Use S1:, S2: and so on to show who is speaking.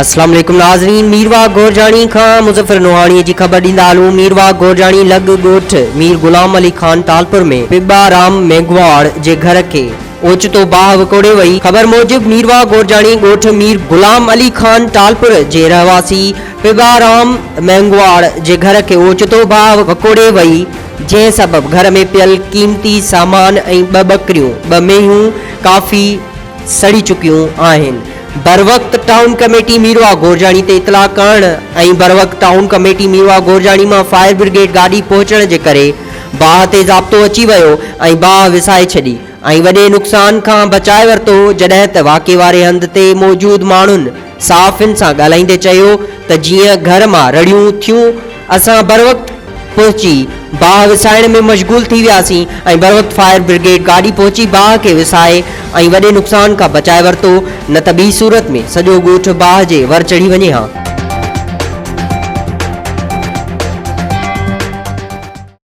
S1: अस्सलाम वालेकुम नाज़रीन, मीरवा गोरजानी खां मुज़फ़्फ़र नोहाणी जी ख़बर ॾींदा हलूं। मीरवा गोरजानी लॻ ॻोठ मीर ग़ुलाम अली खान तालपुर में पिब्बा राम मेघवाड़ जे घर के ओचितो बाह विकोड़े वई। ख़बर मूजिब मीरवा गोरजानी ॻोठ मीर ग़ुलाम अली खान तालपुर जे रहवासी पिब्बा राम मेघवाड़ जे घर के ओचितो बाह विकोड़े वई, जंहिं सबब घर में पियल क़ीमती सामान ऐं 2 बकरियूं 2 मेंहूं काफ़ी सड़ी चुकियूं आहिनि। बर वक्त टाउन कमेटी मीरवा गोरजानी ते इतला करण ऐं बर वक्त टाउन कमेटी मीरवा गोरजानी में फायर ब्रिगेड गाड़ी पहुंचण जे करे बाह ते ज़ाब्तो अची वियो ऐं बाह विसाए छॾी ऐं वॾे नुक़सान खां बचाए वरितो। जॾहिं त वाक़े वारे हंध ते मौजूद माण्हुनि साफ़िन सां ॻाल्हाईंदे चयो त जीअं घर मां रड़ियूं थियूं, असां बर वक्त पहुची बाह विसाइण में मशगूल थी वियासीं ऐं बर वक्त फायर ब्रिगेड गाड़ी पहुची बाह के विसाए ऐं वॾे नुक़सान खां बचाए वरितो, न त ॿी सूरत में सॼो ॻोठ बाह जे वर चढ़ी वञे हा।